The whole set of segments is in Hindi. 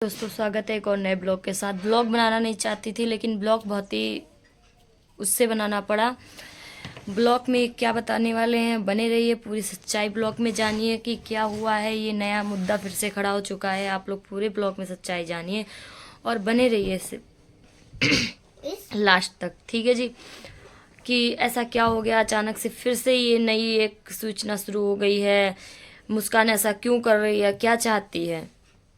दोस्तों स्वागत है एक और नए ब्लॉग के साथ। ब्लॉग बनाना नहीं चाहती थी लेकिन ब्लॉग बहुत ही उससे बनाना पड़ा। ब्लॉग में क्या बताने वाले हैं, बने रहिए, पूरी सच्चाई ब्लॉग में जानिए कि क्या हुआ है। ये नया मुद्दा फिर से खड़ा हो चुका है, आप लोग पूरे ब्लॉग में सच्चाई जानिए और बने रहिए इसे लास्ट तक, ठीक है जी। कि ऐसा क्या हो गया, अचानक से फिर से ये नई एक सूचना शुरू हो गई है। मुस्कान ऐसा क्यों कर रही है, क्या चाहती है,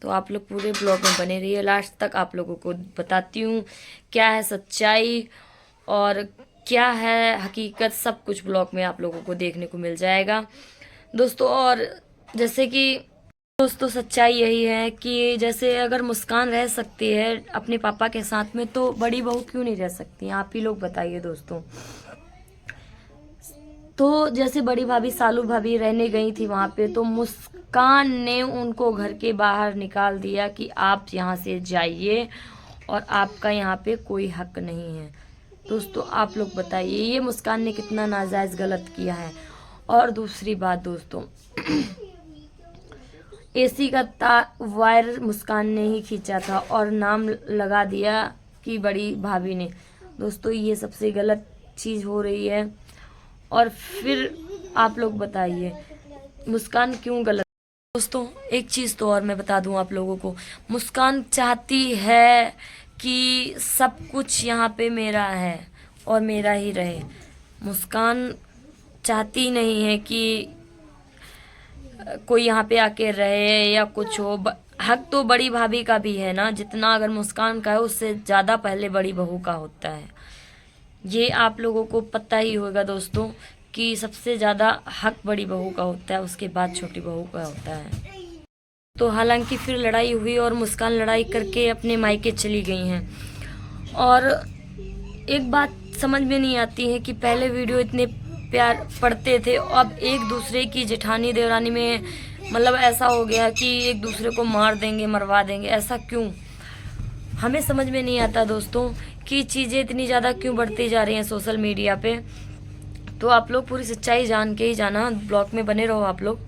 तो आप लोग पूरे ब्लॉग में बने रहिए लास्ट तक। आप लोगों को बताती हूँ क्या है सच्चाई और क्या है हकीकत, सब कुछ ब्लॉग में आप लोगों को देखने को मिल जाएगा दोस्तों। और जैसे कि दोस्तों सच्चाई यही है कि जैसे अगर मुस्कान रह सकती है अपने पापा के साथ में, तो बड़ी बहू क्यों नहीं रह सकती, आप ही लोग बताइए दोस्तों। तो जैसे बड़ी भाभी सालू भाभी रहने गई थी वहां पे, तो मुस्कान ने उनको घर के बाहर निकाल दिया कि आप यहाँ से जाइए और आपका यहाँ पे कोई हक नहीं है। दोस्तों आप लोग बताइए ये मुस्कान ने कितना नाजायज गलत किया है। और दूसरी बात दोस्तों, एसी का वायर मुस्कान ने ही खींचा था और नाम लगा दिया कि बड़ी भाभी ने। दोस्तों ये सबसे गलत चीज़ हो रही है। और फिर आप लोग बताइए मुस्कान क्यों गलत। दोस्तों एक चीज़ तो और मैं बता दूं आप लोगों को, मुस्कान चाहती है कि सब कुछ यहाँ पे मेरा है और मेरा ही रहे। मुस्कान चाहती नहीं है कि कोई यहाँ पे आके रहे या कुछ हो। हक तो बड़ी भाभी का भी है ना, जितना अगर मुस्कान का है उससे ज़्यादा पहले बड़ी बहू का होता है। ये आप लोगों को पता ही होगा दोस्तों कि सबसे ज़्यादा हक बड़ी बहू का होता है, उसके बाद छोटी बहू का होता है। तो हालांकि फिर लड़ाई हुई और मुस्कान लड़ाई करके अपने मायके चली गई हैं। और एक बात समझ में नहीं आती है कि पहले वीडियो इतने प्यार पड़ते थे, अब एक दूसरे की जेठानी देवरानी में मतलब ऐसा हो गया कि एक दूसरे को मार देंगे मरवा देंगे। ऐसा क्यों, हमें समझ में नहीं आता दोस्तों कि चीज़ें इतनी ज़्यादा क्यों बढ़ती जा रही हैं सोशल मीडिया पे। तो आप लोग पूरी सच्चाई जान के ही जाना, ब्लॉग में बने रहो, आप लोग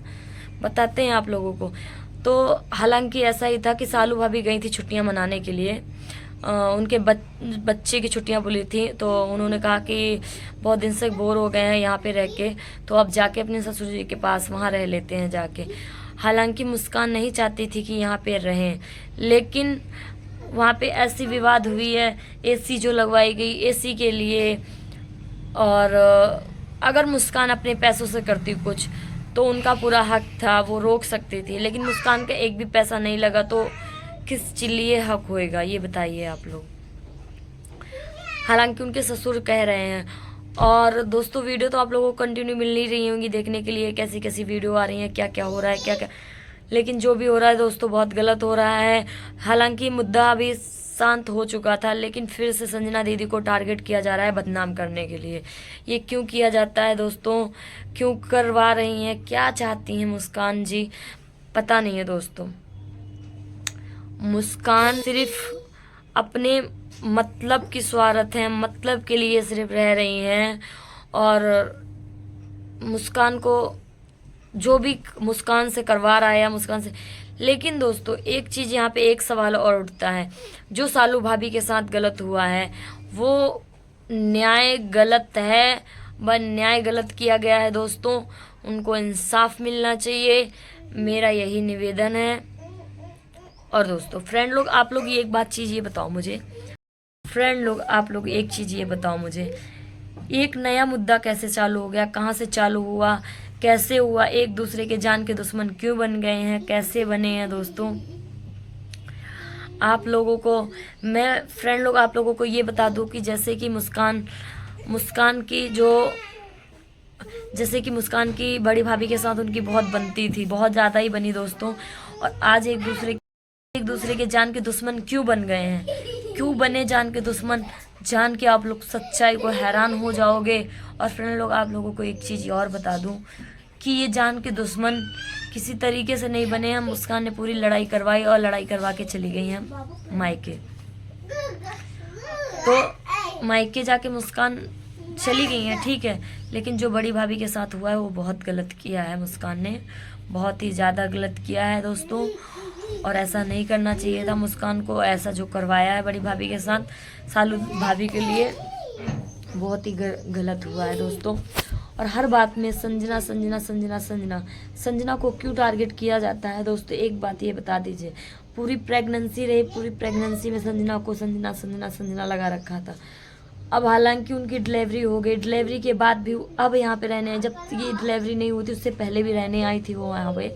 बताते हैं आप लोगों को। तो हालांकि ऐसा ही था कि सालू भाभी गई थी छुट्टियां मनाने के लिए, उनके बच्चे की छुट्टियां बोली थी, तो उन्होंने कहा कि बहुत दिन से बोर हो गए हैं यहाँ पे रह के, तो अब जाके अपने ससुर जी के पास वहाँ रह लेते हैं जाके। हालांकि मुस्कान नहीं चाहती थी कि यहाँ पे रहें, लेकिन वहाँ पे ऐसी विवाद हुई है एसी जो लगवाई गई एसी के लिए। और अगर मुस्कान अपने पैसों से करती कुछ तो उनका पूरा हक था, वो रोक सकती थी, लेकिन मुस्कान का एक भी पैसा नहीं लगा, तो किस लिए हक होएगा ये बताइए आप लोग। हालांकि उनके ससुर कह रहे हैं। और दोस्तों वीडियो तो आप लोगों को कंटिन्यू मिल नहीं रही होंगी देखने के लिए, कैसी कैसी वीडियो आ रही है, क्या क्या हो रहा है, क्या क्या, लेकिन जो भी हो रहा है दोस्तों बहुत गलत हो रहा है। हालांकि मुद्दा अभी शांत हो चुका था, लेकिन फिर से संजना दीदी को टारगेट किया जा रहा है बदनाम करने के लिए। ये क्यों किया जाता है दोस्तों, क्यों करवा रही हैं, क्या चाहती हैं मुस्कान जी, पता नहीं है दोस्तों। मुस्कान सिर्फ अपने मतलब की स्वार्थ है, मतलब के लिए सिर्फ रह रही हैं। और मुस्कान को जो भी मुस्कान से करवा रहा है या मुस्कान से, लेकिन दोस्तों एक चीज़ यहाँ पे एक सवाल और उठता है, जो सालू भाभी के साथ गलत हुआ है वो न्याय गलत है, वह न्याय गलत किया गया है दोस्तों, उनको इंसाफ मिलना चाहिए, मेरा यही निवेदन है। और दोस्तों फ्रेंड लोग आप लोग ये एक बात चीज़ ये बताओ मुझे, फ्रेंड लोग आप लोग एक चीज़ ये बताओ मुझे, एक नया मुद्दा कैसे चालू हो गया, कहाँ से चालू हुआ, कैसे हुआ, एक दूसरे के जान के दुश्मन क्यों बन गए हैं, कैसे बने हैं दोस्तों। आप लोगों को मैं फ्रेंड लोग आप लोगों को ये बता दूं कि जैसे कि मुस्कान की जो जैसे कि मुस्कान की बड़ी भाभी के साथ उनकी बहुत बनती थी, बहुत ज़्यादा ही बनी दोस्तों। और आज एक दूसरे के जान के दुश्मन क्यों बन गए हैं, क्यों बने जान के दुश्मन, जान के आप लोग सच्चाई को हैरान हो जाओगे। और फ्रेंड लोग आप लोगों को एक चीज़ और बता दूं कि ये जान के दुश्मन किसी तरीके से नहीं बने हैं, मुस्कान ने पूरी लड़ाई करवाई और लड़ाई करवा के चली गई हैं मायके। तो मायके जाके मुस्कान चली गई हैं ठीक है, लेकिन जो बड़ी भाभी के साथ हुआ है वो बहुत गलत किया है, मुस्कान ने बहुत ही ज़्यादा गलत किया है दोस्तों। और ऐसा नहीं करना चाहिए था मुस्कान को। ऐसा जो करवाया है बड़ी भाभी के साथ सालू भाभी के लिए बहुत ही गलत हुआ है दोस्तों। और हर बात में संजना संजना संजना संजना संजना को क्यों टारगेट किया जाता है दोस्तों? एक बात ये बता दीजिए, पूरी प्रेगनेंसी रही, पूरी प्रेगनेंसी में संजना को संजना संजना संजना लगा रखा था। अब हालांकि उनकी डिलीवरी हो गई, डिलीवरी के बाद भी अब यहाँ पे रहने हैं। जब ये डिलीवरी नहीं हुई थी उससे पहले भी रहने आई थी वो यहाँ पे,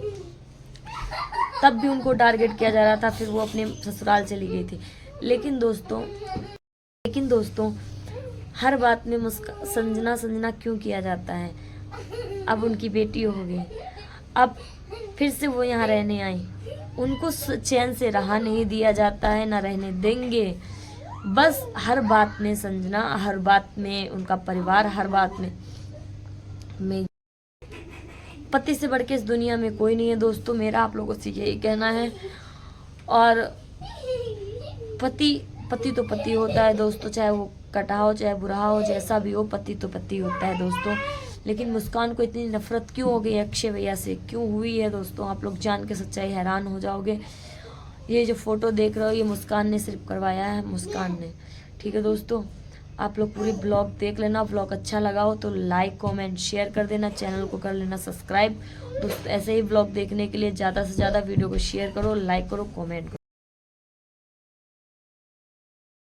तब भी उनको टारगेट किया जा रहा था। फिर वो अपने ससुराल चली गई थी। लेकिन दोस्तों हर बात में संजना संजना क्यों किया जाता है? अब उनकी बेटी हो गई, अब फिर से वो यहाँ रहने आई, उनको चैन से रहा नहीं दिया जाता है, ना रहने देंगे। बस हर बात में संजना, हर बात में उनका परिवार, हर बात में पति से बढ़ के इस दुनिया में कोई नहीं है दोस्तों। मेरा आप लोगों से यही कहना है। और पति तो पति होता है दोस्तों, चाहे वो कटा हो चाहे बुरा हो, जैसा भी हो, पति तो पति होता है दोस्तों। लेकिन मुस्कान को इतनी नफरत क्यों हो गई अक्षय भैया से, क्यों हुई है दोस्तों? आप लोग जान के सच्चाई हैरान हो जाओगे। ये जो फोटो देख रहे हो ये मुस्कान ने सिर्फ करवाया है, मुस्कान ने। ठीक है दोस्तों, आप लोग पूरी ब्लॉग देख लेना। ब्लॉग अच्छा लगा हो तो लाइक कमेंट शेयर कर देना, चैनल को कर लेना सब्सक्राइब। दोस्तों ऐसे ही ब्लॉग देखने के लिए ज़्यादा से ज़्यादा वीडियो को शेयर करो, लाइक करो, कमेंट करो।